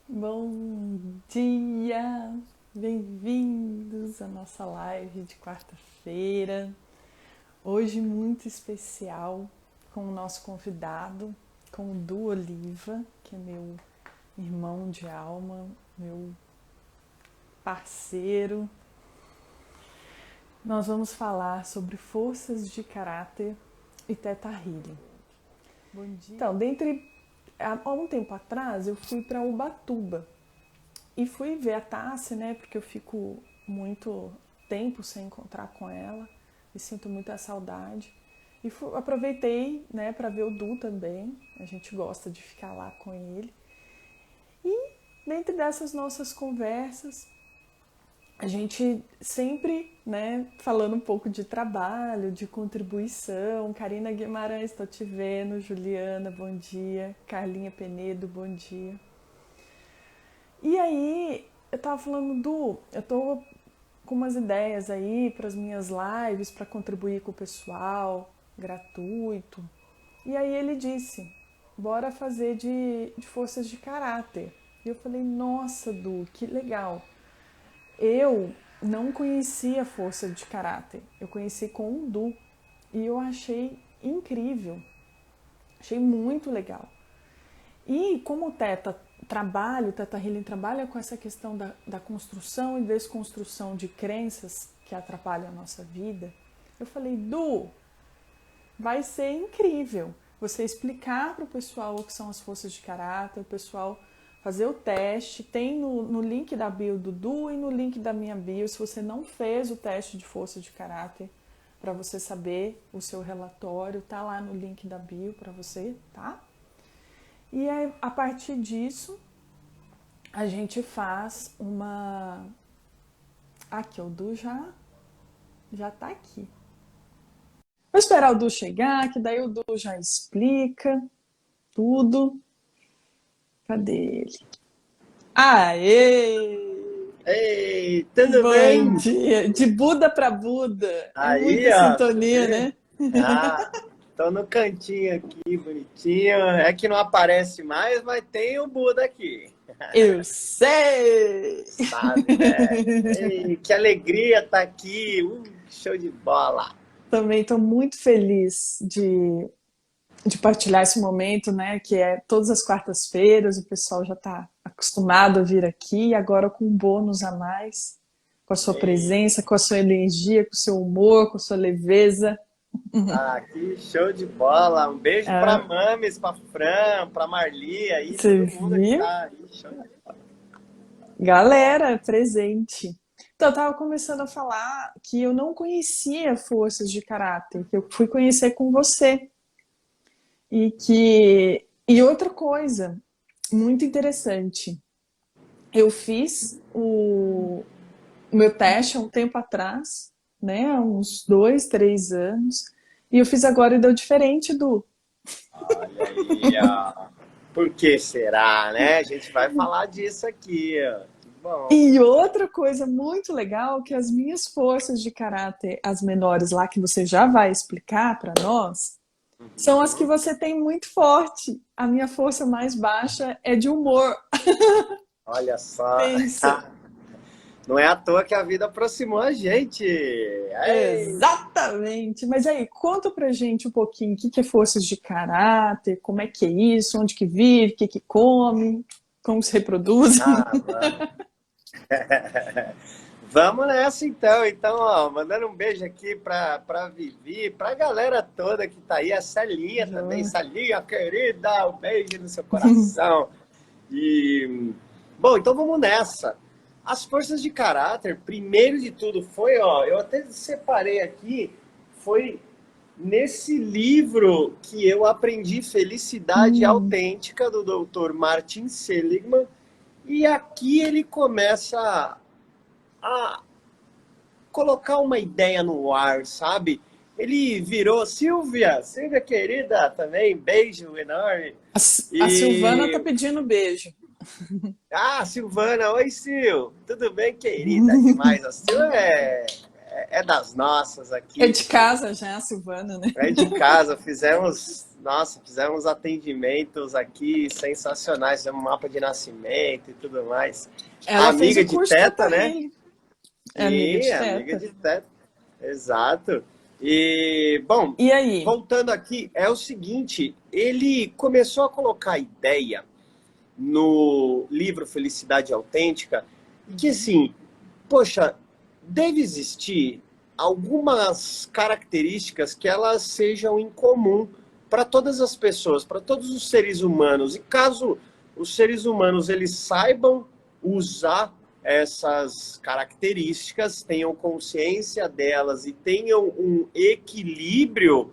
Bom dia! Bem-vindos à nossa live de quarta-feira. Hoje muito especial com o nosso convidado, com o Du Oliva, que é meu irmão de alma, meu parceiro. Nós vamos falar sobre forças de caráter e Theta Healing. Bom dia. Então, há um tempo atrás eu fui para Ubatuba e fui ver a Tassi, né? Porque eu fico muito tempo sem encontrar com ela e sinto muita saudade. E aproveitei, né, para ver o Du também. A gente gosta de ficar lá com ele. E dentro dessas nossas conversas, a gente sempre, né, falando um pouco de trabalho, de contribuição. Karina Guimarães, estou te vendo. Juliana, bom dia. Carlinha Penedo, bom dia. E aí, eu tava falando, Du, eu tô com umas ideias aí para as minhas lives, para contribuir com o pessoal, gratuito. E aí ele disse, bora fazer de forças de caráter. E eu falei, nossa, Du, que legal. Eu não conhecia força de caráter, eu conheci com o Du. E eu achei incrível, achei muito legal. E como o Teta Healing trabalha com essa questão da construção e desconstrução de crenças que atrapalham a nossa vida, eu falei, Du, vai ser incrível você explicar para o pessoal o que são as forças de caráter, o pessoal fazer o teste, tem no link da bio do Du e no link da minha bio, se você não fez o teste de força de caráter, para você saber o seu relatório, tá lá no link da bio para você, tá? E aí, a partir disso, a gente faz uma... Aqui, o Du já tá aqui. Vou esperar o Du chegar, que daí o Du já explica tudo. Cadê ele? Aê! Ei, tudo Bom bem? dia! De Buda para Buda. É Aí, muita ó, você sintonia, vê? né? Ah, tô no cantinho aqui, bonitinho. É que não aparece mais, mas tem o Buda aqui. Eu sei! Sabe, né? Ei, que alegria tá aqui. Show de bola. Também estou muito feliz de partilhar esse momento, né? Que é todas as quartas-feiras, o pessoal já está acostumado a vir aqui, agora com um bônus a mais, com a sua Ei, presença, com a sua energia, com o seu humor, com a sua leveza. que show de bola. Um beijo pra Ah, Mames, pra Fran, pra Marli aí, você todo mundo que viu? tá aí. Show de... Galera, presente. Então, eu estava começando a falar que eu não conhecia forças de caráter, que eu fui conhecer com você. E outra coisa muito interessante, eu fiz o meu teste há um tempo atrás, né? Há uns 2, 3 anos. E eu fiz agora e deu diferente do. Olha aí, ó. Por que será, né? A gente vai falar disso aqui, ó. Que bom. E outra coisa muito legal, que as minhas forças de caráter, as menores lá, que você já vai explicar para nós, são as que Uhum. você tem muito forte. A minha força mais baixa é de humor. Olha só. Pensa. Não é à toa que a vida aproximou a gente. Ai, Exatamente. Mas aí, conta pra gente um pouquinho o que que é forças de caráter, como é que é isso, onde que vive, o que que come, como se reproduz. vamos. Vamos nessa então. Então, ó, mandando um beijo aqui pra Vivi, pra galera toda que tá aí, a Celinha também. Já. Celinha, querida, um beijo no seu coração. E, bom, então vamos nessa. As forças de caráter, primeiro de tudo, foi, ó, eu até separei aqui, foi nesse livro que eu aprendi Felicidade Hum, Autêntica, do Dr. Martin Seligman, e aqui ele começa a colocar uma ideia no ar, sabe? Ele virou Silvia querida também, beijo enorme. a, a Silvana tá E pedindo beijo. Silvana, oi Sil, tudo bem, querida? Demais, a Sil é das nossas aqui. É de casa já, Silvana, né? É de casa, fizemos atendimentos aqui sensacionais, fizemos um mapa de nascimento e tudo mais. Ela fez Amiga o de curso teta, da né? Tahile. É amiga de E teta. amiga de teta, exato. E, bom, E aí? voltando aqui, é o seguinte, ele começou a colocar a ideia no livro Felicidade Autêntica, que assim, poxa, deve existir algumas características que elas sejam em comum para todas as pessoas, para todos os seres humanos. E caso os seres humanos eles saibam usar essas características, tenham consciência delas e tenham um equilíbrio,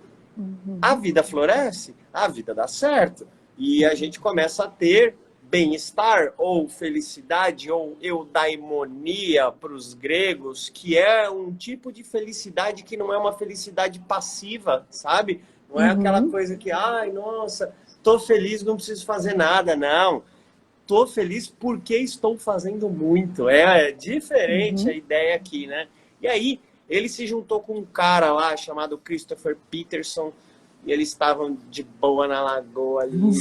a vida floresce, a vida dá certo. E a gente começa a ter bem-estar, ou felicidade, ou eudaimonia para os gregos, que é um tipo de felicidade que não é uma felicidade passiva, sabe? Não é aquela coisa que, ai, nossa, tô feliz, não preciso fazer nada. Não, tô feliz porque estou fazendo muito. É diferente a ideia aqui, né? E aí, ele se juntou com um cara lá chamado Christopher Peterson, e eles estavam de boa na lagoa ali,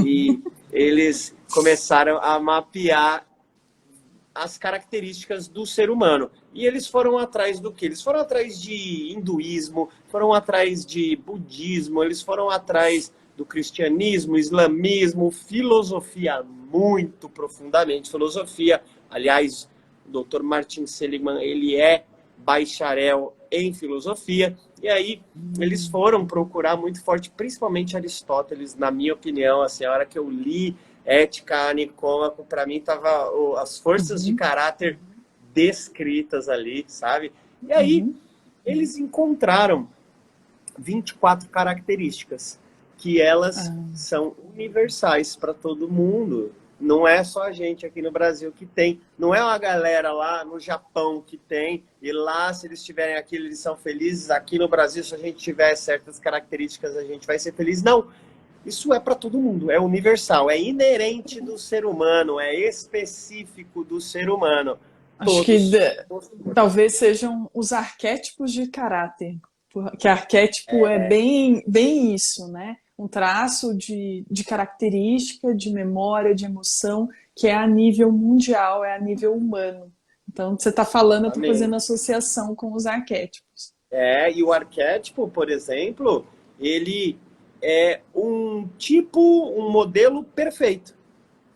e eles começaram a mapear as características do ser humano. E eles foram atrás do quê? Eles foram atrás de hinduísmo, foram atrás de budismo, eles foram atrás do cristianismo, islamismo, filosofia muito profundamente. Filosofia, aliás, o Dr. Martin Seligman, ele é bacharel em filosofia, e aí eles foram procurar muito forte, principalmente Aristóteles, na minha opinião, assim, a hora que eu li Ética, Nicômaco, para mim tava as forças de caráter descritas ali, sabe? E aí eles encontraram 24 características que elas são universais para todo mundo. Não é só a gente aqui no Brasil que tem. Não é uma galera lá no Japão que tem. E lá, se eles tiverem aquilo, eles são felizes. Aqui no Brasil, se a gente tiver certas características, a gente vai ser feliz. Não. Isso é para todo mundo. É universal. É inerente do ser humano. É específico do ser humano. Acho que talvez sejam os arquétipos de caráter. Porque arquétipo é bem isso, né? Um traço de característica, de memória, de emoção, que é a nível mundial, é a nível humano. Então, você está falando, eu estou fazendo associação com os arquétipos. E o arquétipo, por exemplo, ele é um modelo perfeito.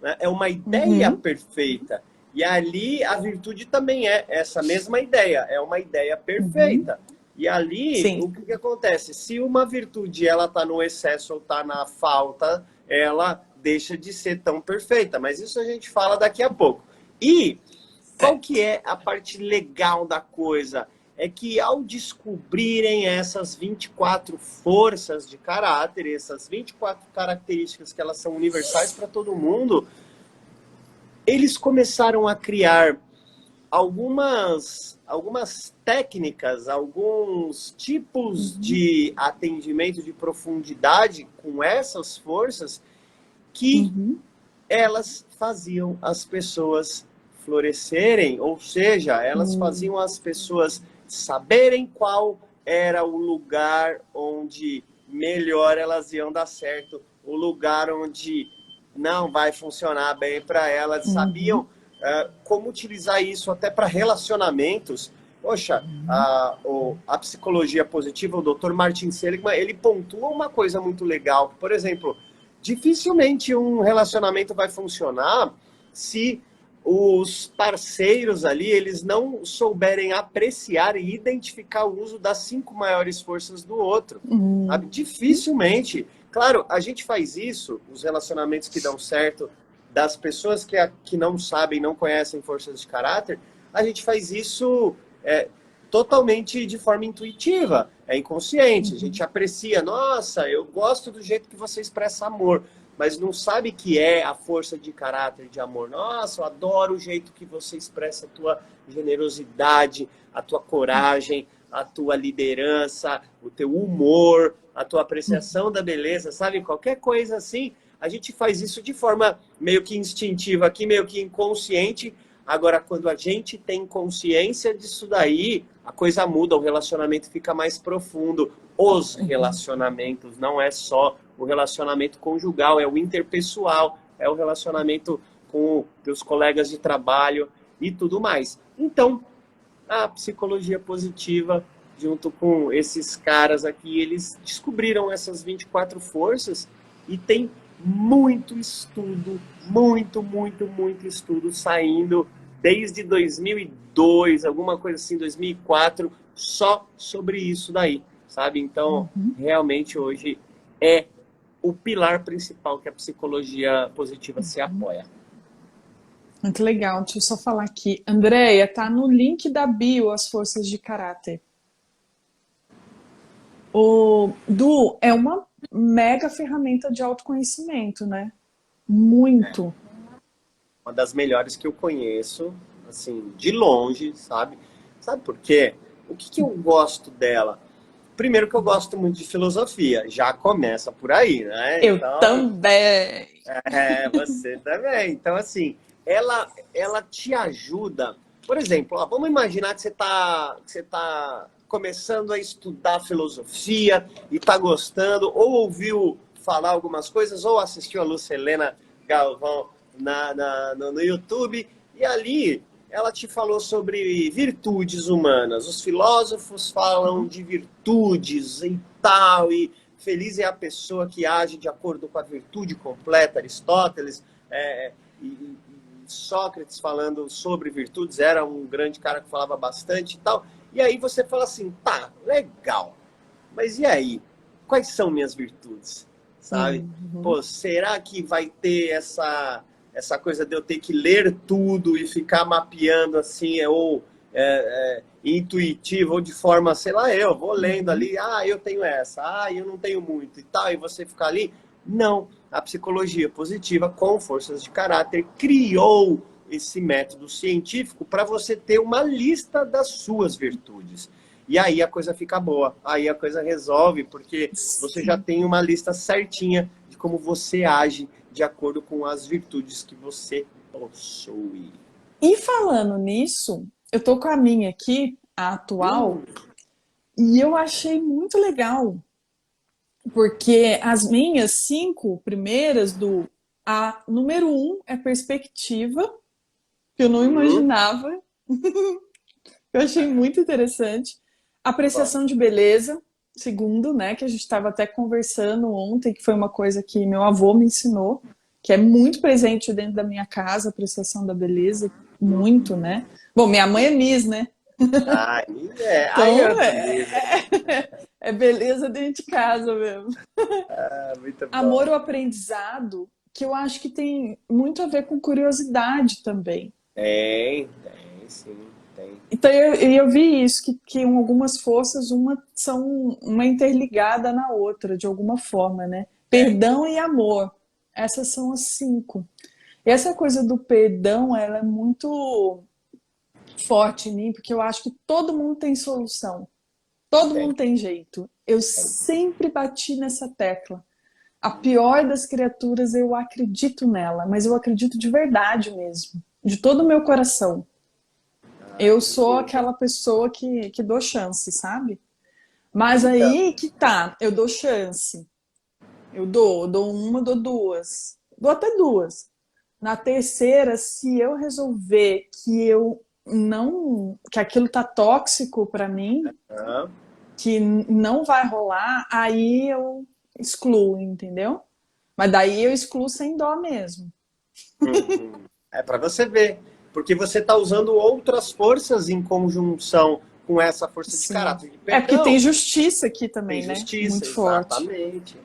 Né? É uma ideia perfeita. E ali a virtude também é essa mesma ideia, é uma ideia perfeita. E ali, o que acontece? Se uma virtude ela está no excesso ou está na falta, ela deixa de ser tão perfeita. Mas isso a gente fala daqui a pouco. E qual que é a parte legal da coisa? É que ao descobrirem essas 24 forças de caráter, essas 24 características que elas são universais para todo mundo, eles começaram a criar algumas técnicas, alguns tipos de atendimento de profundidade com essas forças que elas faziam as pessoas florescerem, ou seja, elas faziam as pessoas saberem qual era o lugar onde melhor elas iam dar certo, o lugar onde não vai funcionar bem para elas, sabiam como utilizar isso até para relacionamentos. Poxa, a psicologia positiva, o Dr. Martin Seligman, ele pontua uma coisa muito legal. Por exemplo, dificilmente um relacionamento vai funcionar se os parceiros ali, eles não souberem apreciar e identificar o uso das 5 maiores forças do outro. Sabe? Dificilmente. Claro, a gente faz isso, os relacionamentos que dão certo, das pessoas que não sabem, não conhecem forças de caráter, a gente faz isso totalmente de forma intuitiva, é inconsciente. A gente aprecia, nossa, eu gosto do jeito que você expressa amor, mas não sabe que é a força de caráter de amor. Nossa, eu adoro o jeito que você expressa a tua generosidade, a tua coragem, a tua liderança, o teu humor, a tua apreciação da beleza, sabe? Qualquer coisa assim, a gente faz isso de forma meio que instintiva aqui, meio que inconsciente. Agora, quando a gente tem consciência disso daí, a coisa muda, o relacionamento fica mais profundo. Os relacionamentos, não é só o relacionamento conjugal, é o interpessoal, é o relacionamento com os colegas de trabalho e tudo mais. Então, a psicologia positiva, junto com esses caras aqui, eles descobriram essas 24 forças e tem muito estudo, muito estudo saindo desde 2002, alguma coisa assim, 2004, só sobre isso daí, sabe? Então, realmente hoje é o pilar principal que a psicologia positiva se apoia. Muito legal. Deixa eu só falar aqui. Andréia, tá no link da bio as forças de caráter. O Du é uma mega ferramenta de autoconhecimento, né? Muito. Uma das melhores que eu conheço, assim, de longe, sabe? Sabe por quê? O que eu gosto dela? Primeiro que eu gosto muito de filosofia, já começa por aí, né? Eu Então, também. você também. Então, assim, ela te ajuda. Por exemplo, ó, vamos imaginar que você tá começando a estudar filosofia e tá gostando, ou ouviu falar algumas coisas, ou assistiu a Lucelena Galvão no YouTube, e ali ela te falou sobre virtudes humanas. Os filósofos falam de virtudes e tal, e feliz é a pessoa que age de acordo com a virtude completa. Aristóteles e Sócrates falando sobre virtudes, era um grande cara que falava bastante e tal. E aí você fala assim, tá, legal, mas e aí? Quais são minhas virtudes? Sabe? Pô, será que vai ter essa coisa de eu ter que ler tudo e ficar mapeando assim, ou intuitivo, ou de forma, sei lá, eu vou lendo ali, eu tenho essa, eu não tenho muito e tal, e você ficar ali? Não. A psicologia positiva, com forças de caráter, criou esse método científico para você ter uma lista das suas virtudes. E aí a coisa fica boa, aí a coisa resolve, porque você já tem uma lista certinha de como você age de acordo com as virtudes que você possui. E falando nisso, eu tô com a minha aqui, a atual, e eu achei muito legal, porque as minhas 5 primeiras a número 1 é perspectiva, que eu não imaginava. Eu achei muito interessante. Apreciação de beleza, segundo, né, que a gente estava até conversando ontem, que foi uma coisa que meu avô me ensinou, que é muito presente dentro da minha casa, apreciação da beleza, muito, né? Bom, minha mãe é Miss, né? Então, é beleza dentro de casa mesmo. Muito bom. Amor ao aprendizado, que eu acho que tem muito a ver com curiosidade também. Tem, sim. Tem. Então eu vi isso, que algumas forças, uma interligada na outra, de alguma forma, né? Perdão e amor. Essas são as 5. E essa coisa do perdão, ela é muito forte em mim, porque eu acho que todo mundo tem solução. Todo mundo tem jeito. Eu sempre bati nessa tecla. A pior das criaturas, eu acredito nela, mas eu acredito de verdade mesmo, de todo o meu coração. Eu sou aquela pessoa que dou chance, sabe? Mas aí que tá, eu dou chance. Eu dou uma, dou duas. Dou até duas. Na terceira, se eu resolver que aquilo tá tóxico pra mim, que não vai rolar, aí eu excluo, entendeu? Mas daí eu excluo sem dó mesmo. É para você ver. Porque você está usando outras forças em conjunção com essa força de caráter. De perdão. Porque tem justiça aqui também, tem né? Justiça, muito forte. Exatamente.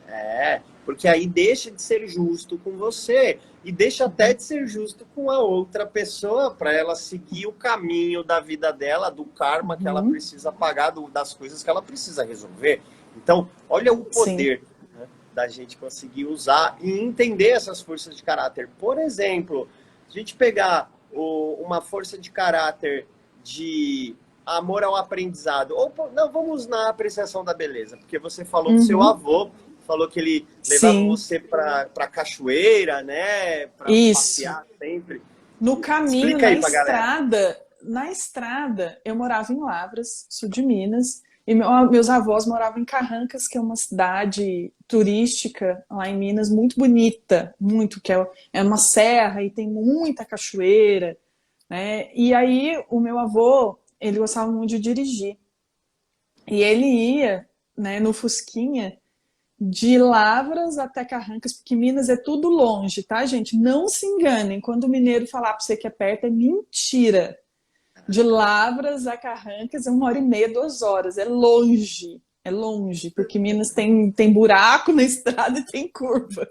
Porque aí deixa de ser justo com você e deixa até de ser justo com a outra pessoa para ela seguir o caminho da vida dela, do karma que ela precisa pagar, das coisas que ela precisa resolver. Então, olha o poder, né, da gente conseguir usar e entender essas forças de caráter. Por exemplo, a gente pegar uma força de caráter de amor ao aprendizado. Ou não, vamos na apreciação da beleza, porque você falou do seu avô, falou que ele levava você para cachoeira, né? Para passear sempre. No caminho, Explica aí pra galera. na estrada, eu morava em Lavras, sul de Minas, e meus avós moravam em Carrancas, que é uma cidade turística lá em Minas, muito bonita, muito, é uma serra e tem muita cachoeira, né? E aí o meu avô, ele gostava muito de dirigir. E ele ia, né, no Fusquinha, de Lavras até Carrancas, porque Minas é tudo longe, tá, gente? Não se enganem, quando o mineiro falar para você que é perto, é mentira. De Lavras a Carrancas é 1 hora e meia, 2 horas. É longe, porque Minas tem buraco na estrada e tem curva.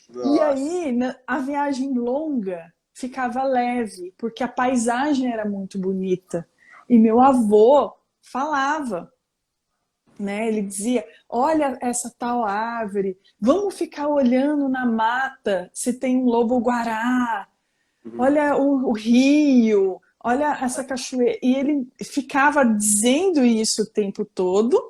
E Nossa. aí, a viagem longa ficava leve, porque a paisagem era muito bonita. E meu avô falava, né? Ele dizia: olha essa tal árvore, vamos ficar olhando na mata se tem um lobo-guará, Uhum. olha o rio, olha essa cachoeira. E ele ficava dizendo isso o tempo todo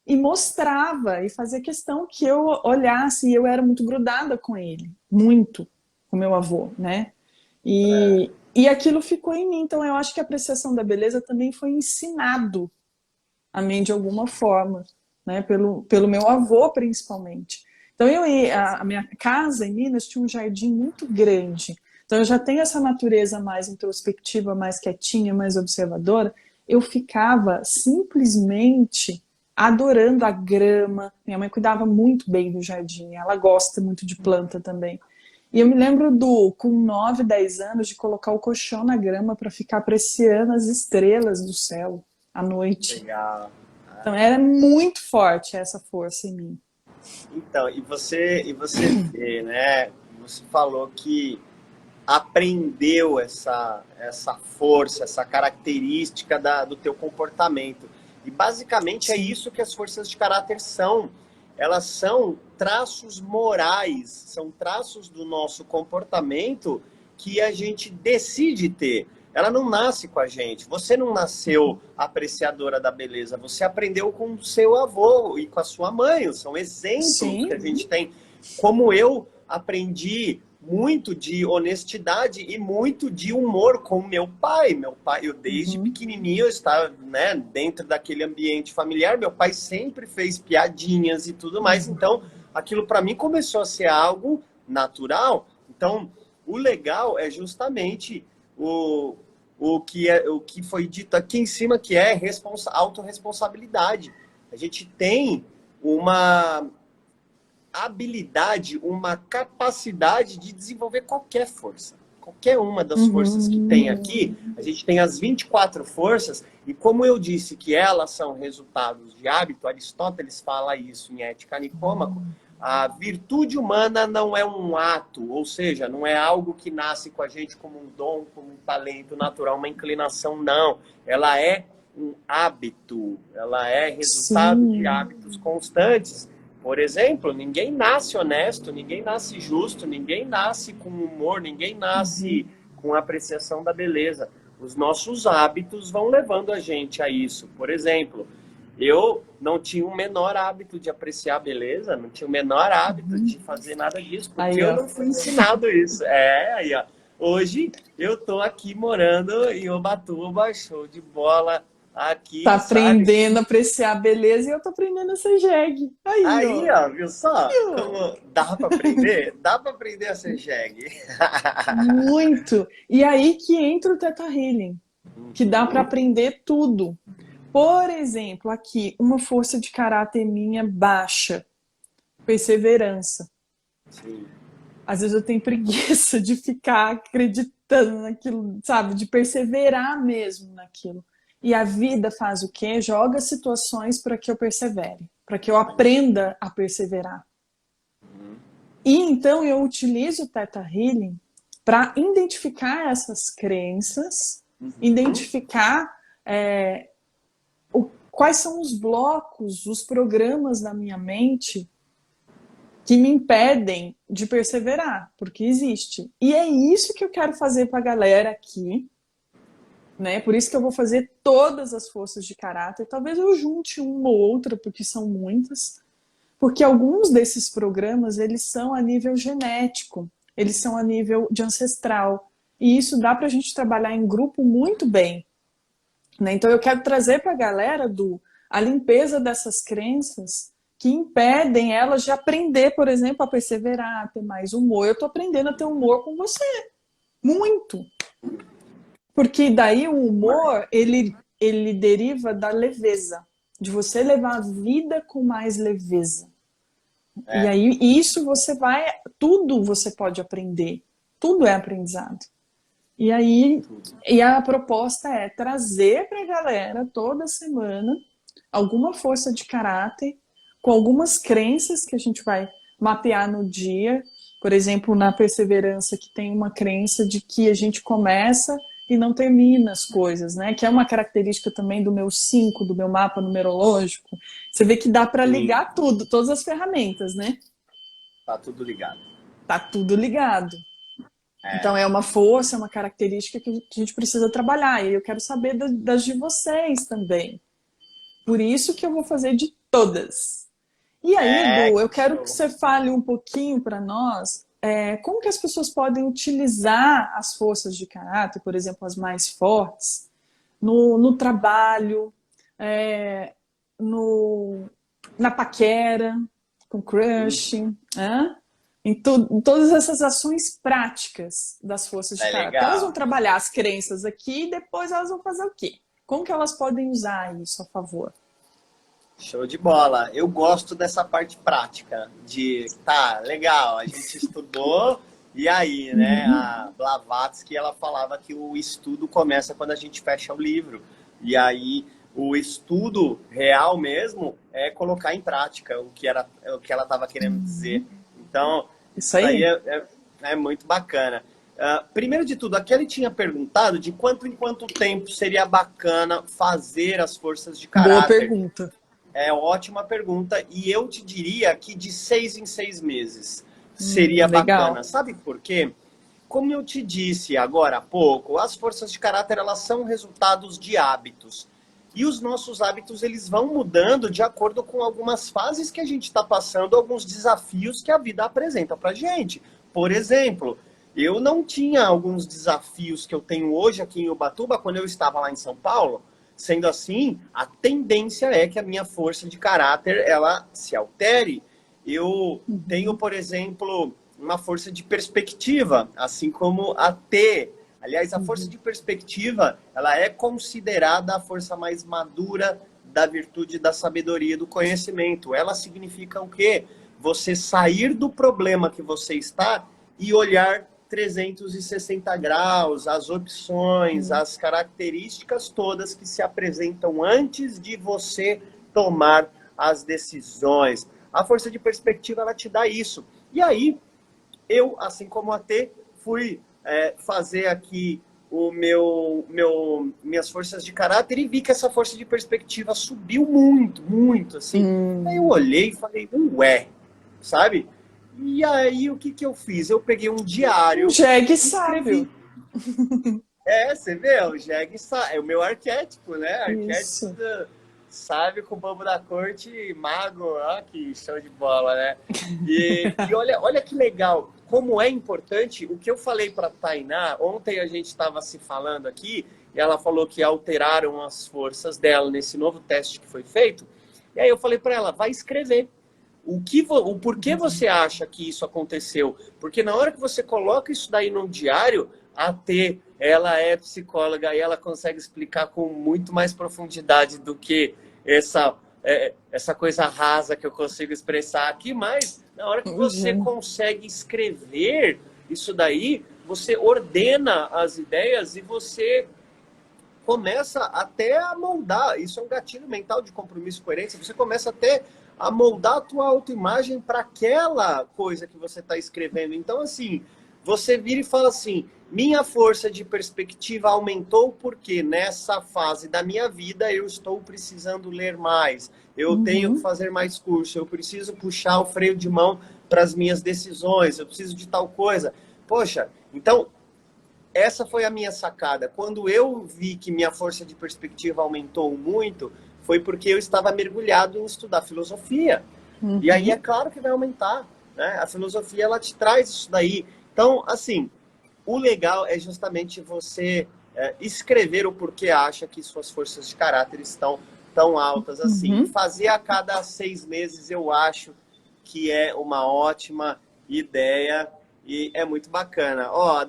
e mostrava e fazia questão que eu olhasse, e eu era muito grudada com ele, muito, com meu avô, né? E aquilo ficou em mim. Então eu acho que a apreciação da beleza também foi ensinado a mim de alguma forma, né? Pelo meu avô, principalmente. Então, a minha casa em Minas tinha um jardim muito grande. Então, eu já tenho essa natureza mais introspectiva, mais quietinha, mais observadora. Eu ficava simplesmente adorando a grama. Minha mãe cuidava muito bem do jardim, ela gosta muito de planta também. E eu me lembro com 9, 10 anos, de colocar o colchão na grama para ficar apreciando as estrelas do céu à noite. Legal. Então era muito forte essa força em mim. Então, e você vê, né? Você falou que aprendeu essa força, essa característica do teu comportamento. E basicamente é Sim, isso que as forças de caráter são. Elas são traços morais, são traços do nosso comportamento que a gente decide ter. Ela não nasce com a gente. Você não nasceu apreciadora da beleza, você aprendeu com o seu avô e com a sua mãe. São exemplos que a sim, gente tem. Como eu aprendi muito de honestidade e muito de humor com meu pai. Meu pai, eu desde uhum, pequenininho eu estava, né, dentro daquele ambiente familiar. Meu pai sempre fez piadinhas e tudo mais. uhum. Então, aquilo para mim começou a ser algo natural. Então, o legal é justamente o que foi dito aqui em cima, que é autorresponsabilidade. A gente tem uma habilidade, uma capacidade de desenvolver qualquer força. Qualquer uma das forças que tem aqui, Uhum. a gente tem as 24 forças, e como eu disse que elas são resultados de hábito, Aristóteles fala isso em Ética Nicômaco, a virtude humana não é um ato, ou seja, não é algo que nasce com a gente como um dom, como um talento natural, uma inclinação, não. Ela é um hábito, ela é resultado de Sim. hábitos constantes. Por exemplo, ninguém nasce honesto, ninguém nasce justo, ninguém nasce com humor, ninguém Uhum. nasce com apreciação da beleza. Os nossos hábitos vão levando a gente a isso. Por exemplo, eu não tinha o menor hábito de apreciar a beleza, não tinha o menor hábito de fazer nada disso, porque Aí, eu ó. não fui ensinado isso. Aí, ó. Hoje eu tô aqui morando em Ubatuba, show de bola Tá aqui, sabe? aprendendo a apreciar a beleza e eu tô aprendendo a ser jegue. Aí, Aí, ó. ó, viu só? Viu? Como dá para aprender? Dá para aprender a ser jegue. Muito. E aí que entra o Theta Healing, que dá para aprender tudo. Por exemplo, aqui, uma força de caráter minha baixa, perseverança. Sim. Às vezes eu tenho preguiça de ficar acreditando naquilo, sabe? De perseverar mesmo naquilo. E a vida faz o quê? Joga situações para que eu persevere, para que eu aprenda a perseverar. E então eu utilizo o Theta Healing para identificar essas crenças, identificar quais são os blocos, os programas na minha mente que me impedem de perseverar, porque existe. E é isso que eu quero fazer para a galera aqui, né? Por isso que eu vou fazer todas as forças de caráter. Talvez eu junte uma ou outra, porque são muitas, porque alguns desses programas eles são a nível genético, eles são a nível de ancestral. e isso dá para a gente trabalhar em grupo muito bem, né? Então eu quero trazer para a galera a limpeza dessas crenças que impedem elas de aprender, por exemplo, a perseverar, a ter mais humor. Eu estou aprendendo a ter humor com você, muito. Porque daí o humor, ele deriva da leveza, de você levar a vida com mais leveza. E aí, isso tudo você pode aprender. Tudo é aprendizado. E aí, a proposta é trazer para a galera toda semana alguma força de caráter, com algumas crenças que a gente vai mapear no dia. Por exemplo, na perseverança, que tem uma crença de que a gente começa e não termina as coisas, né? Que é uma característica também do meu 5, do meu mapa numerológico. Você vê que dá para ligar tudo, todas as ferramentas, né? Tá tudo ligado. Tá tudo ligado. Então é uma força, é uma característica que a gente precisa trabalhar. E eu quero saber das de vocês também. Por isso que eu vou fazer de todas. E aí, Edu, eu quero que você fale um pouquinho para nós como que as pessoas podem utilizar as forças de caráter, por exemplo, as mais fortes, no trabalho, na paquera, com crush, em todas essas ações práticas das forças de caráter. Elas vão trabalhar as crenças aqui e depois elas vão fazer o quê? Como que elas podem usar isso a favor? Show de bola. Eu gosto dessa parte prática de, tá, legal, a gente estudou e aí, né? A Blavatsky, ela falava que o estudo começa quando a gente fecha o livro. E aí, o estudo real mesmo é colocar em prática o que ela estava querendo dizer. Então, isso aí é muito bacana. Primeiro de tudo, a Kelly tinha perguntado de quanto em quanto tempo seria bacana fazer as forças de caráter. Boa pergunta. É ótima pergunta. E eu te diria que de 6 em 6 meses seria bacana. Sabe por quê? Como eu te disse agora há pouco, as forças de caráter, elas são resultados de hábitos. E os nossos hábitos, eles vão mudando de acordo com algumas fases que a gente está passando, alguns desafios que a vida apresenta para a gente. Por exemplo, eu não tinha alguns desafios que eu tenho hoje aqui em Ubatuba quando eu estava lá em São Paulo. Sendo assim, a tendência é que a minha força de caráter, ela se altere. Eu tenho, por exemplo, uma força de perspectiva, assim como a T. Aliás, a força de perspectiva, ela é considerada a força mais madura da virtude da sabedoria e do conhecimento. Ela significa o quê? Você sair do problema que você está e olhar 360 graus, as opções, as características todas que se apresentam antes de você tomar as decisões. A força de perspectiva, ela te dá isso. E aí, eu, assim como a T, fui fazer aqui minhas forças de caráter e vi que essa força de perspectiva subiu muito, muito, assim. Aí eu olhei e falei, ué, sabe? E aí, o que eu fiz? Eu peguei um diário. O jegue sábio. Você vê, o jegue sábio. É o meu arquétipo, né? Arquétipo sábio com o bobo da corte, mago. Ó, que show de bola, né? E olha que legal. Como é importante, o que eu falei para Tainá, ontem a gente estava se falando aqui, e ela falou que alteraram as forças dela nesse novo teste que foi feito. E aí eu falei para ela, vai escrever. O porquê você acha que isso aconteceu? Porque na hora que você coloca isso daí no diário, a T, ela é psicóloga e ela consegue explicar com muito mais profundidade do que essa coisa rasa que eu consigo expressar aqui. Mas na hora que você consegue escrever isso daí, você ordena as ideias e você começa até a moldar. Isso é um gatilho mental de compromisso e coerência. Você começa até a moldar a tua autoimagem para aquela coisa que você está escrevendo. Então, assim, você vira e fala assim, minha força de perspectiva aumentou porque nessa fase da minha vida eu estou precisando ler mais, eu tenho que fazer mais curso, eu preciso puxar o freio de mão para as minhas decisões, eu preciso de tal coisa. Poxa, então, essa foi a minha sacada. Quando eu vi que minha força de perspectiva aumentou muito, foi porque eu estava mergulhado em estudar filosofia. E aí é claro que vai aumentar, né? A filosofia, ela te traz isso daí. Então, assim, o legal é justamente você escrever o porquê acha que suas forças de caráter estão tão altas assim. Uhum. Fazer a cada 6 meses, eu acho que é uma ótima ideia e é muito bacana. Ó, a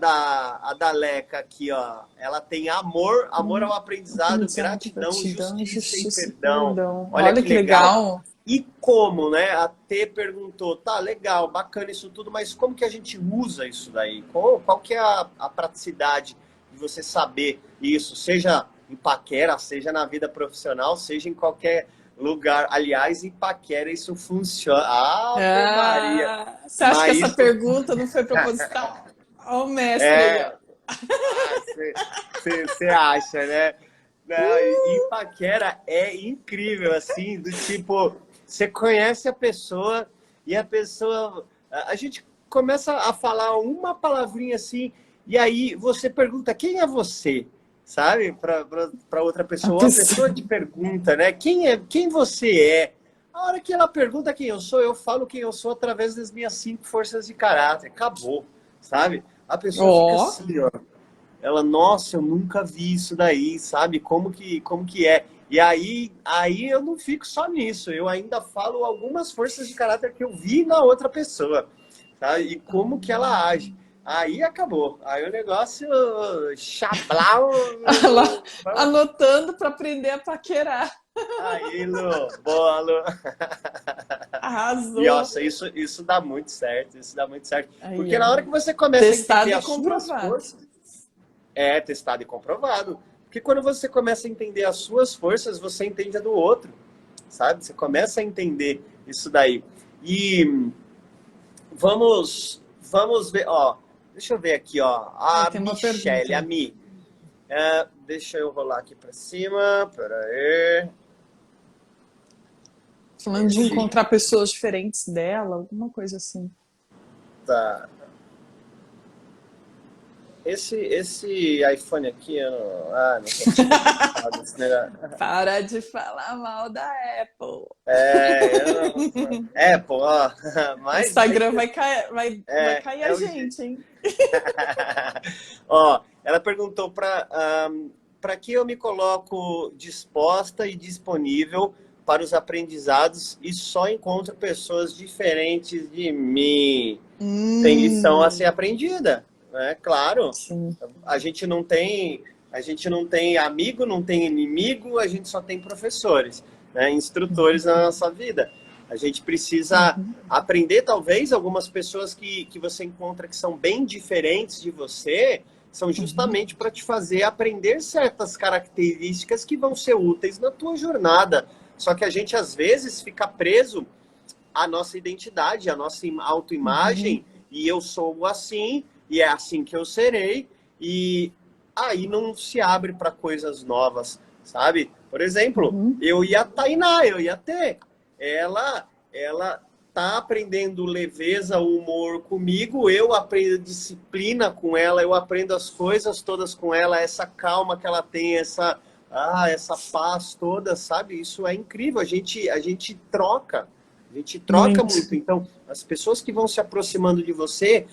da Leca aqui, ó, ela tem amor ao aprendizado, Aprendizado, gratidão, gratidão, justiça e justiça e perdão. perdão. Olha Olha que que legal. legal. E como, né? A T perguntou, tá, legal, bacana isso tudo, mas como que a gente usa isso daí? Qual que é a praticidade de você saber isso, seja em paquera, seja na vida profissional, seja em qualquer lugar. Aliás, em paquera isso funciona. Ave Maria! Ah, você acha que Mas essa isso pergunta não foi proposital? Olha o mestre aí, é. ó. Você acha, né? Não, e paquera é incrível, assim, do tipo, você conhece a pessoa e a pessoa. A gente começa a falar uma palavrinha assim, e aí você pergunta quem é você, sabe? Para outra A pessoa. Ou a pessoa pessoa. te pergunta, né? Quem você é? A hora que ela pergunta quem eu sou, eu falo quem eu sou através das minhas 5 forças de caráter. Acabou, sabe? A pessoa fica Ó, assim, ó. Ela, nossa, eu nunca vi isso daí, sabe? Como que é? E aí eu não fico só nisso, eu ainda falo algumas forças de caráter que eu vi na outra pessoa, sabe? E como que ela age. Aí acabou. Aí o negócio chablau. ela anotando para aprender a paquerar. Aí, Lu, boa, Lu. E, Arrasou. nossa, isso dá muito certo, isso dá muito certo. Aí, Porque na hora ó. que você começa a entender Testado e as suas comprovado. forças, é testado e comprovado. Porque quando você começa a entender as suas forças, você entende a do outro, sabe? Você começa a entender isso daí. E vamos ver, ó. Deixa eu ver aqui, ó. Aí A tem uma Michelle, a pergunta. Mi. Deixa eu rolar aqui pra cima. Pera aí. Falando de encontrar pessoas diferentes dela, alguma coisa assim. Tá. Esse iPhone aqui, eu não consigo gostar desse negócio. Para de falar mal da Apple. Apple, ó. O Mas é Instagram que vai cair é a o jeito. gente, hein? Ó, ela perguntou para que eu me coloco disposta e disponível para os aprendizados e só encontro pessoas diferentes de mim. Tem lição a ser Hum, aprendida, né? Claro. sim. A gente não tem amigo, não tem inimigo, a gente só tem professores, né? Instrutores na nossa vida. A gente precisa Uhum, aprender, talvez, algumas pessoas que você encontra que são bem diferentes de você, são uhum, justamente para te fazer aprender certas características que vão ser úteis na tua jornada. Só que a gente, às vezes, fica preso à nossa identidade, à nossa uhum, autoimagem, e eu sou assim, e é assim que eu serei, e aí não se abre para coisas novas, sabe? Por exemplo, uhum, eu e a Tainá, eu ia ter. Ela tá aprendendo leveza, humor comigo, eu aprendo disciplina com ela, eu aprendo as coisas todas com ela, essa calma que ela tem, essa paz toda, sabe? Isso é incrível, a gente troca. A gente troca muito. muito. Então, as pessoas que vão se aproximando de você,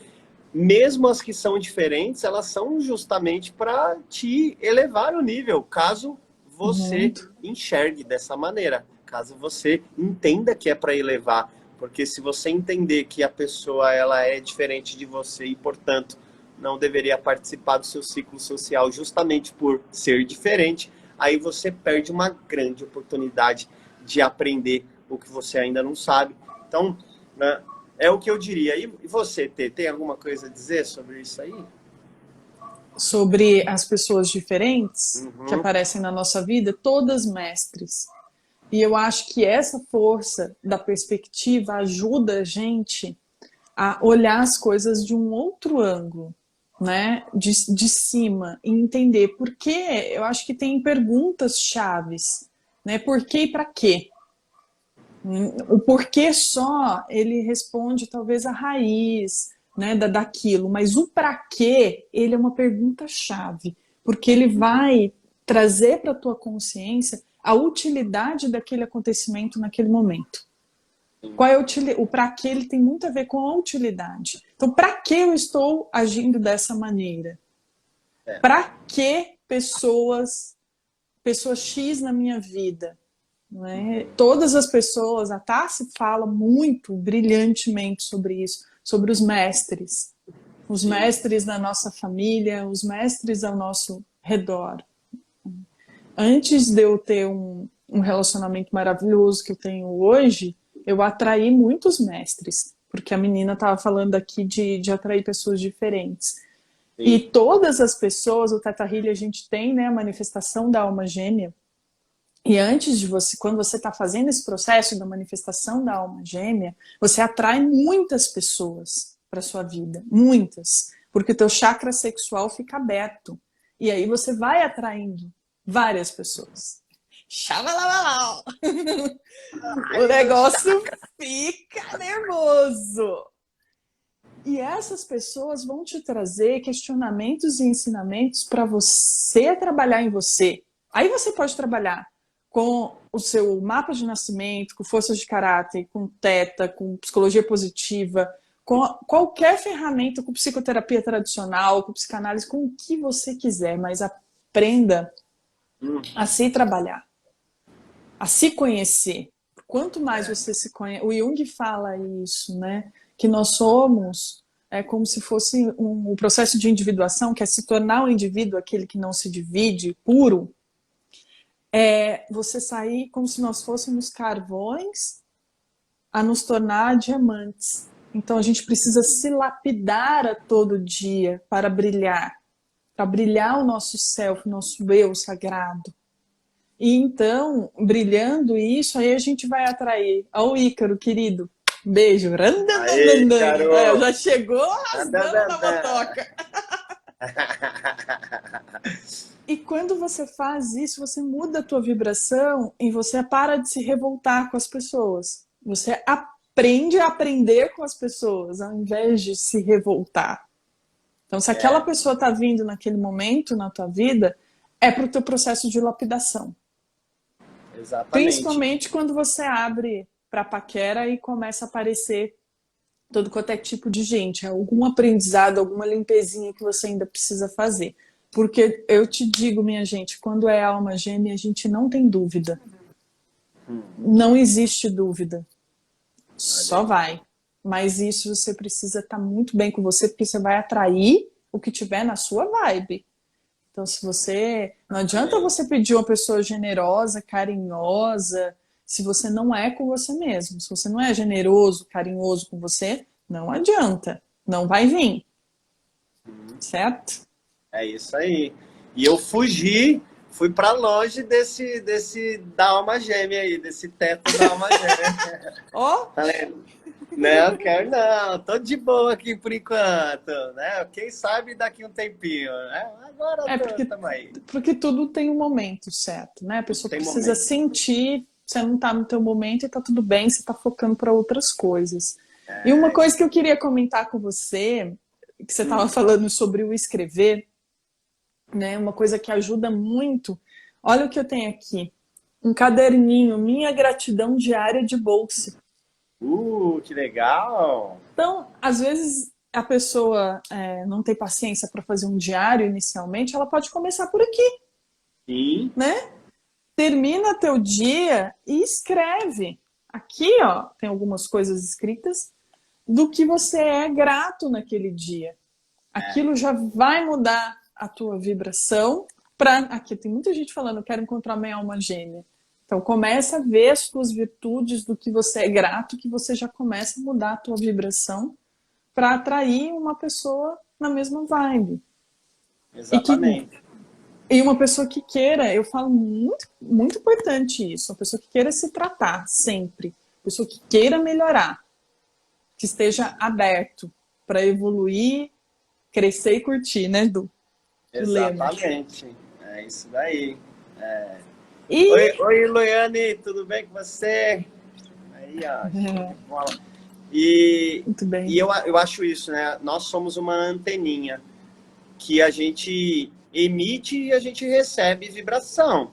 mesmo as que são diferentes, elas são justamente para te elevar o nível, caso você Muito. enxergue dessa maneira, caso você entenda que é para elevar, porque se você entender que a pessoa ela é diferente de você e, portanto, não deveria participar do seu ciclo social justamente por ser diferente, aí você perde uma grande oportunidade de aprender o que você ainda não sabe. Então, né, é o que eu diria. E você, Tê, tem alguma coisa a dizer sobre isso aí? Sobre as pessoas diferentes que Uhum, aparecem na nossa vida, todas mestres. E eu acho que essa força da perspectiva ajuda a gente a olhar as coisas de um outro ângulo, né? De cima, e entender por que. Eu acho que tem perguntas chaves, né? Por que e para quê? O porquê só ele responde talvez a raiz, né, daquilo, mas o para quê ele é uma pergunta chave, porque ele uhum. vai trazer para a tua consciência a utilidade daquele acontecimento naquele momento. Qual é o para que ele tem muito a ver com a utilidade. Então, para que eu estou agindo dessa maneira? Para que pessoas X na minha vida? Não é? Todas as pessoas, a Tassi fala muito brilhantemente sobre isso, sobre os mestres. Os mestres da nossa família, os mestres ao nosso redor. Antes de eu ter um relacionamento maravilhoso que eu tenho hoje, eu atraí muitos mestres, porque a menina estava falando aqui de atrair pessoas diferentes. Sim. E todas as pessoas, o Teta Healing, a gente tem, né, a manifestação da alma gêmea. E antes de você, quando você está fazendo esse processo da manifestação da alma gêmea, você atrai muitas pessoas para sua vida, muitas, porque o teu chakra sexual fica aberto. E aí você vai atraindo várias pessoas. Xalalalau! O negócio fica nervoso. E essas pessoas vão te trazer questionamentos e ensinamentos para você trabalhar em você. Aí você pode trabalhar com o seu mapa de nascimento, com forças de caráter, com teta, com psicologia positiva, com qualquer ferramenta, com psicoterapia tradicional, com psicanálise, com o que você quiser, mas aprenda a se trabalhar, a se conhecer. Quanto mais você se conhece, o Jung fala isso, né? Que nós somos como se fosse um processo de individuação, que é se tornar um indivíduo, aquele que não se divide, puro. Você sair como se nós fôssemos carvões a nos tornar diamantes. Então a gente precisa se lapidar a todo dia para brilhar o nosso self, o nosso eu sagrado. E então, brilhando isso, aí a gente vai atrair ao Ícaro, querido. Beijo. Aê, já chegou rasgando na motoca. E quando você faz isso, você muda a tua vibração e você para de se revoltar com as pessoas. Você aprende a aprender com as pessoas, ao invés de se revoltar. Então, se aquela pessoa está vindo naquele momento na tua vida, é para o teu processo de lapidação. Exatamente. Principalmente quando você abre para paquera e começa a aparecer todo quanto é tipo de gente. Algum aprendizado, alguma limpezinha que você ainda precisa fazer. Porque eu te digo, minha gente, quando é alma gêmea, a gente não tem dúvida. Não existe dúvida. Só vai. Mas isso você precisa estar muito bem com você, porque você vai atrair o que tiver na sua vibe. Então, se você... Não adianta você pedir uma pessoa generosa, carinhosa, se você não é com você mesmo. Se você não é generoso, carinhoso com você, não adianta. Não vai vir. Certo? É isso aí. E eu fui para longe desse da alma gêmea aí, desse teto da alma gêmea. Ó! Tá vendo? Não, quero não. Tô de boa aqui por enquanto, né? Quem sabe daqui um tempinho, né? Agora tamo aí. Porque tudo tem um momento certo, né? A pessoa precisa sentir, você não tá no teu momento e tá tudo bem, você tá focando para outras coisas. E uma coisa que eu queria comentar com você, que você tava falando sobre o escrever, né? Uma coisa que ajuda muito. Olha o que eu tenho aqui. Um caderninho, minha gratidão diária de bolsa. Que legal! Então, às vezes a pessoa não tem paciência para fazer um diário inicialmente, ela pode começar por aqui. Sim. Né? Termina teu dia e escreve. Aqui, ó, tem algumas coisas escritas do que você é grato naquele dia. Aquilo já vai mudar a tua vibração aqui tem muita gente falando, eu quero encontrar minha alma gêmea. Então começa a ver as tuas virtudes, do que você é grato, que você já começa a mudar a tua vibração para atrair uma pessoa na mesma vibe. Exatamente. E uma pessoa que queira, eu falo muito, muito importante isso, uma pessoa que queira se tratar sempre, uma pessoa que queira melhorar, que esteja aberto para evoluir, crescer e curtir, né, Du? Exatamente. É isso daí. Oi, Luiane, tudo bem com você? Aí, ó. Muito bem. E eu acho isso, né? Nós somos uma anteninha que a gente emite e a gente recebe vibração,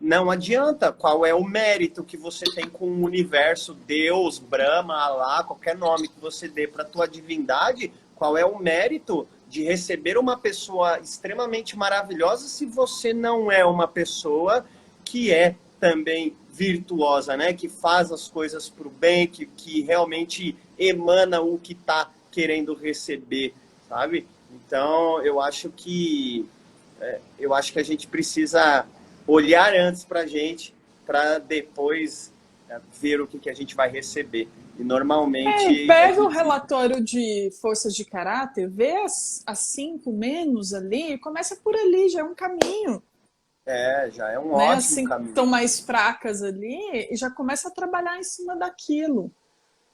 não adianta. Qual é o mérito que você tem com o universo, Deus, Brahma, Alá, qualquer nome que você dê para a tua divindade, qual é o mérito de receber uma pessoa extremamente maravilhosa se você não é uma pessoa que é também virtuosa, né? Que faz as coisas para o bem, que realmente emana o que está querendo receber, sabe? Então, eu acho que a gente precisa olhar antes para a gente, para depois ver o que a gente vai receber. E normalmente... Pega o relatório de forças de caráter, vê as 5 menos ali, começa por ali, já é um caminho. Já é um Né? ótimo Assim, caminho. estão mais fracas ali, e já começa a trabalhar em cima daquilo.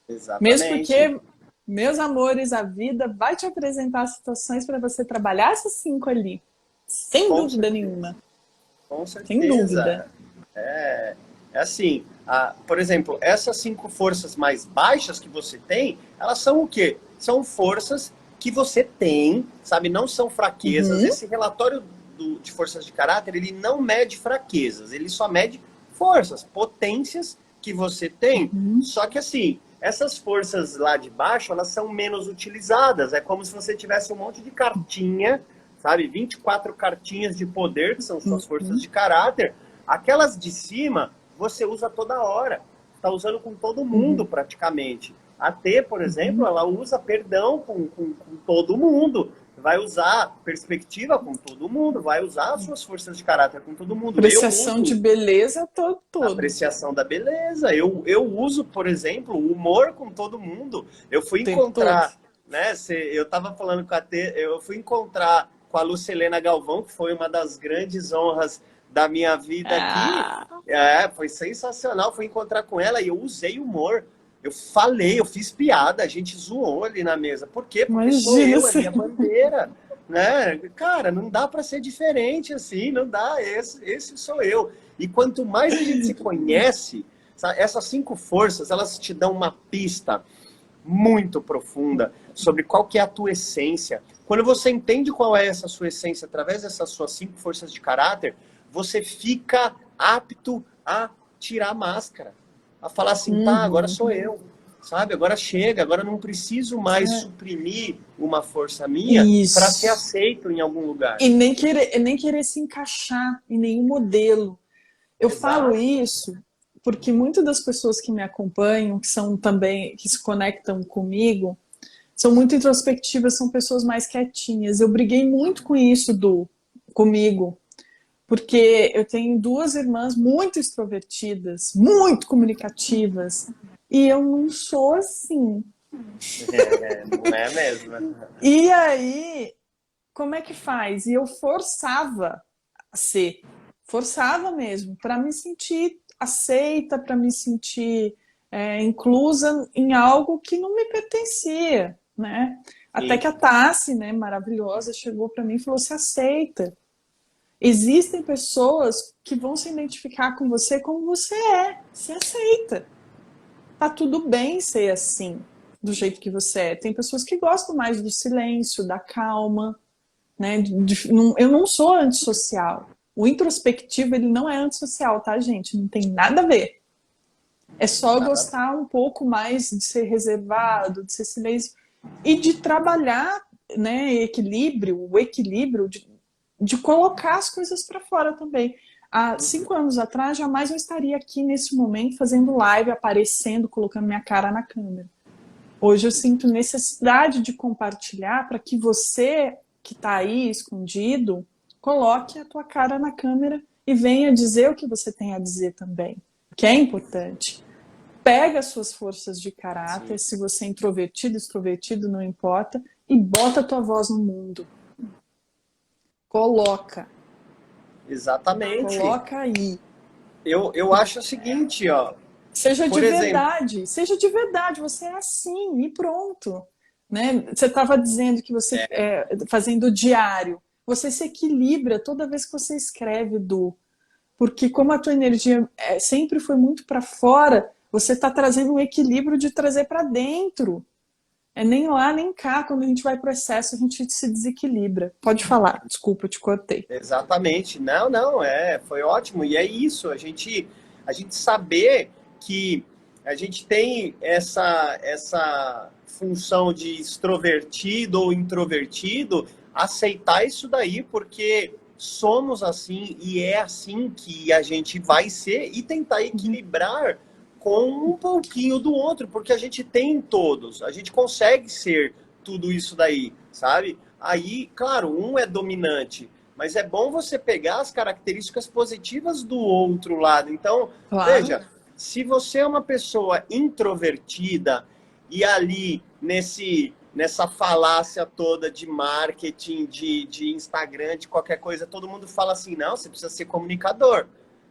Exatamente. Mesmo porque, meus amores, a vida vai te apresentar situações para você trabalhar essas 5 ali. Sem dúvida nenhuma. Com certeza. Sem dúvida. É assim, por exemplo, essas 5 forças mais baixas que você tem, elas são o quê? São forças que você tem, sabe? Não são fraquezas. Esse relatório de forças de caráter, ele não mede fraquezas, ele só mede forças, potências que você tem. Só que assim, essas forças lá de baixo, elas são menos utilizadas. É como se você tivesse um monte de cartinha, sabe? 24 cartinhas de poder, que são suas forças de caráter. Aquelas de cima, você usa toda hora. Está usando com todo mundo, praticamente. A T, por exemplo, ela usa perdão com todo mundo. Vai usar perspectiva com todo mundo. Vai usar as suas forças de caráter com todo mundo. Apreciação de beleza todo. Apreciação da beleza. Eu uso, por exemplo, o humor com todo mundo. Eu fui encontrar... né? Eu estava falando com a T, eu fui encontrar com a Lucilena Galvão, que foi uma das grandes honras da minha vida aqui. Foi sensacional. Fui encontrar com ela e eu usei humor. Eu falei, eu fiz piada, a gente zoou ali na mesa. Por quê? Porque sou eu, é minha bandeira. Né? Cara, não dá para ser diferente assim, não dá. Esse sou eu. E quanto mais a gente se conhece, essas 5 forças, elas te dão uma pista muito profunda sobre qual que é a tua essência. Quando você entende qual é essa sua essência através dessas suas 5 forças de caráter, você fica apto a tirar a máscara, a falar assim, tá, agora sou eu, sabe? Agora chega, agora não preciso mais suprimir uma força minha para ser aceito em algum lugar. E nem querer se encaixar em nenhum modelo. Eu falo isso porque muitas das pessoas que me acompanham, que são também, que se conectam comigo, são muito introspectivas, são pessoas mais quietinhas. Eu briguei muito com isso comigo, porque eu tenho 2 irmãs muito extrovertidas, muito comunicativas, e eu não sou assim. Não é mesmo. E aí, como é que faz? E eu forçava a ser, forçava mesmo, para me sentir aceita, para me sentir inclusa em algo que não me pertencia, né? Até que a Tassi, né, maravilhosa, chegou para mim e falou: se aceita. Existem pessoas que vão se identificar com você como você é, se aceita. Tá tudo bem ser assim, do jeito que você é. Tem pessoas que gostam mais do silêncio, da calma, né? Eu não sou antissocial. O introspectivo, ele não é antissocial, tá, gente? Não tem nada a ver. É só eu gostar um pouco mais de ser reservado, de ser silêncio e de trabalhar, né, o equilíbrio de colocar as coisas para fora também. Há 5 anos atrás, jamais eu estaria aqui nesse momento fazendo live, aparecendo, colocando minha cara na câmera. Hoje eu sinto necessidade de compartilhar para que você que está aí escondido, coloque a tua cara na câmera e venha dizer o que você tem a dizer também, que é importante. Pega as suas forças de caráter, se você é introvertido, extrovertido, não importa, e bota a tua voz no mundo. Coloca. Exatamente. Coloca aí. Eu acho o seguinte, ó. Seja de verdade, seja de verdade, você é assim e pronto. Né? Você estava dizendo que você, fazendo o diário, você se equilibra toda vez que você escreve, porque como a tua energia sempre foi muito para fora, você está trazendo um equilíbrio de trazer para dentro. É nem lá, nem cá. Quando a gente vai pro excesso, a gente se desequilibra. Pode falar. Desculpa, eu te cortei. Exatamente. Não, não, foi ótimo. E é isso, a gente saber que a gente tem essa função de extrovertido ou introvertido, aceitar isso daí, porque somos assim e é assim que a gente vai ser e tentar equilibrar com um pouquinho do outro, porque a gente tem todos, a gente consegue ser tudo isso daí, sabe? Aí, claro, um é dominante, mas é bom você pegar as características positivas do outro lado. Então, Claro. veja, se você é uma pessoa introvertida e ali nessa falácia toda de marketing, de Instagram, de qualquer coisa, todo mundo fala assim, não, você precisa ser comunicador,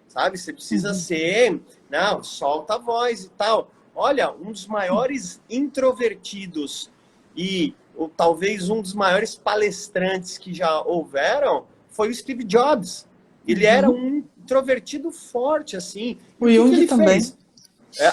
sabe? Você precisa ser, não, solta a voz e tal. Olha, um dos maiores introvertidos e talvez um dos maiores palestrantes que já houveram foi o Steve Jobs. Ele era um introvertido forte, assim. E O o que Jung ele também. fez?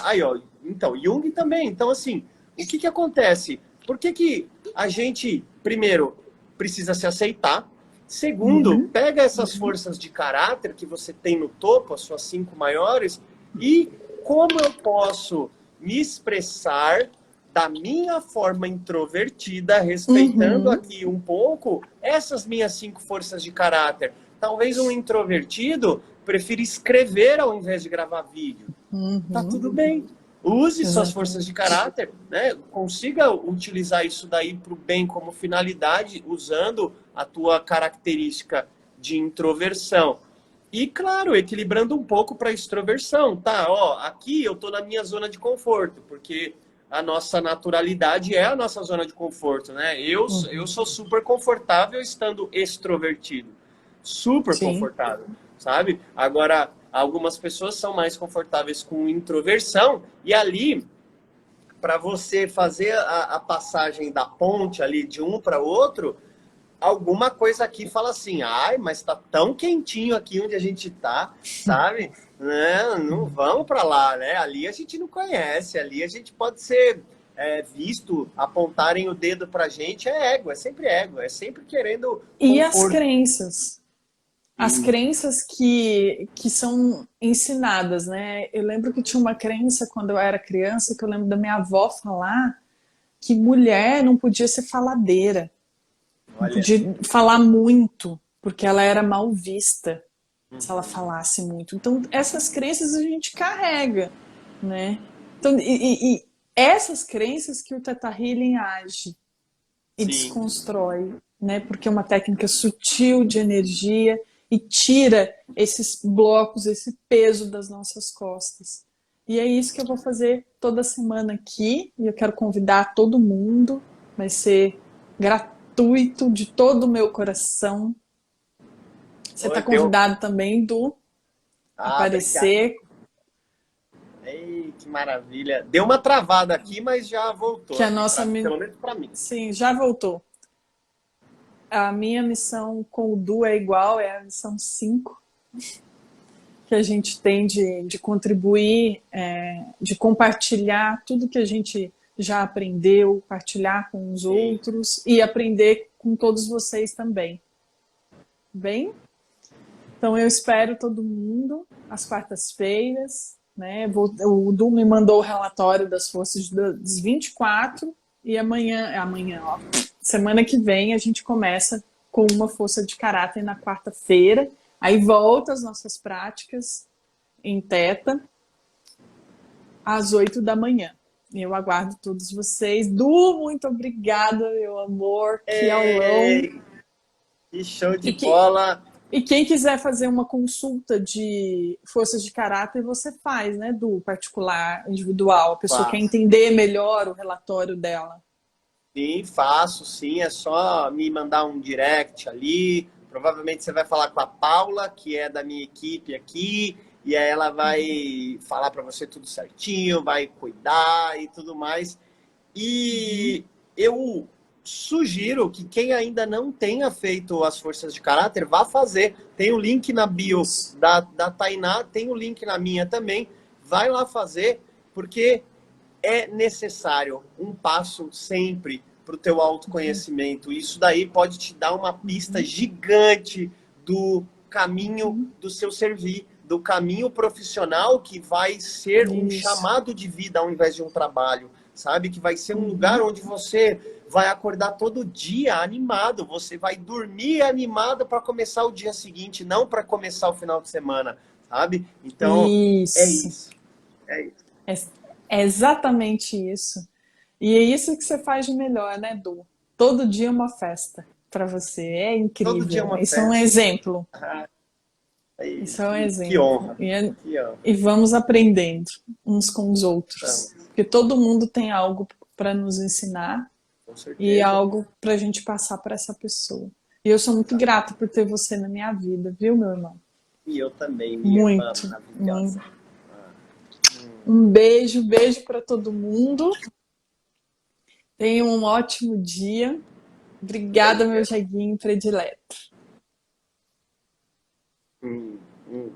Aí, ó, então, Jung também. Então, assim, o que acontece? Por que a gente, primeiro, precisa se aceitar? Segundo, pega essas forças de caráter que você tem no topo, as suas 5 maiores, e como eu posso me expressar da minha forma introvertida, respeitando aqui um pouco essas minhas 5 forças de caráter. Talvez um introvertido prefira escrever ao invés de gravar vídeo. Tá tudo bem. Use suas forças de caráter, né? Consiga utilizar isso daí para o bem como finalidade, usando a tua característica de introversão. E, claro, equilibrando um pouco para a extroversão, tá? Ó, aqui eu tô na minha zona de conforto, porque a nossa naturalidade é a nossa zona de conforto, né? Eu sou super confortável estando extrovertido. Super Sim. confortável, sabe? Agora, algumas pessoas são mais confortáveis com introversão e ali, para você fazer a passagem da ponte ali de um para outro, alguma coisa aqui fala assim, ai, mas tá tão quentinho aqui onde a gente tá, sabe? Não vamos para lá, né? Ali a gente não conhece, ali a gente pode ser visto, apontarem o dedo pra gente, ego, é sempre querendo E as conforto. crenças? As crenças que são ensinadas, né? Eu lembro que tinha uma crença quando eu era criança, que eu lembro da minha avó falar que mulher não podia ser faladeira, não Olha, podia falar muito, porque ela era mal vista se ela falasse muito. Então, essas crenças a gente carrega, né? Então, e essas crenças que o Theta Healing age e sim. desconstrói, né? Porque é uma técnica sutil de energia e tira esses blocos, esse peso das nossas costas. E é isso que eu vou fazer toda semana aqui. E eu quero convidar todo mundo. Vai ser gratuito de todo o meu coração. Você está Oi, deu. convidado também do Obrigado. aparecer, Ei, que maravilha. Deu uma travada aqui, mas já voltou que a aqui, nossa. pelo menos para mim. Sim, já voltou. A minha missão com o Du é igual, é a missão 5 que a gente tem de contribuir, de compartilhar tudo que a gente já aprendeu, partilhar com os outros e aprender com todos vocês também. Bem? Então eu espero todo mundo às quartas-feiras, né? O Du me mandou o relatório das forças dos 24 e amanhã, ó, semana que vem a gente começa com uma força de caráter na quarta-feira. Aí volta as nossas práticas em Teta às 8 da manhã. Eu aguardo todos vocês. Du, muito obrigada, meu amor. Que aulão. Que show de E, que, bola. e quem quiser fazer uma consulta de forças de caráter, você faz, né, Du? Particular, individual. A pessoa quer Faço. entender melhor o relatório dela. Sim, faço, sim. É só me mandar um direct ali. Provavelmente você vai falar com a Paula, que é da minha equipe aqui, e aí ela vai falar para você tudo certinho, vai cuidar e tudo mais. E eu sugiro que quem ainda não tenha feito as forças de caráter, vá fazer. Tem o link na bio Isso. da Tainá, tem o link na minha também. Vai lá fazer, porque é necessário um passo sempre para o teu autoconhecimento. Isso daí pode te dar uma pista gigante do caminho do seu servir, do caminho profissional que vai ser um chamado de vida ao invés de um trabalho, sabe? Que vai ser um lugar onde você vai acordar todo dia animado, você vai dormir animado para começar o dia seguinte, não para começar o final de semana, sabe? Então, é isso. É isso. É exatamente isso. E é isso que você faz de melhor, né, Du? Todo dia é uma festa para você. É Todo dia é incrível. uma Isso é um festa. exemplo. É Isso isso. é um Que exemplo. honra. E, Que honra. e vamos aprendendo uns com os outros. Então, Porque todo mundo tem algo para nos ensinar com e certeza. algo para a gente passar para essa pessoa. E eu sou muito grata por ter você na minha vida, viu, meu irmão? E eu também, minha irmã Muito, maravilhosa. muito. Um beijo, beijo para todo mundo. Tenha um ótimo dia. Obrigada, meu jeguinho predileto. Hum, hum.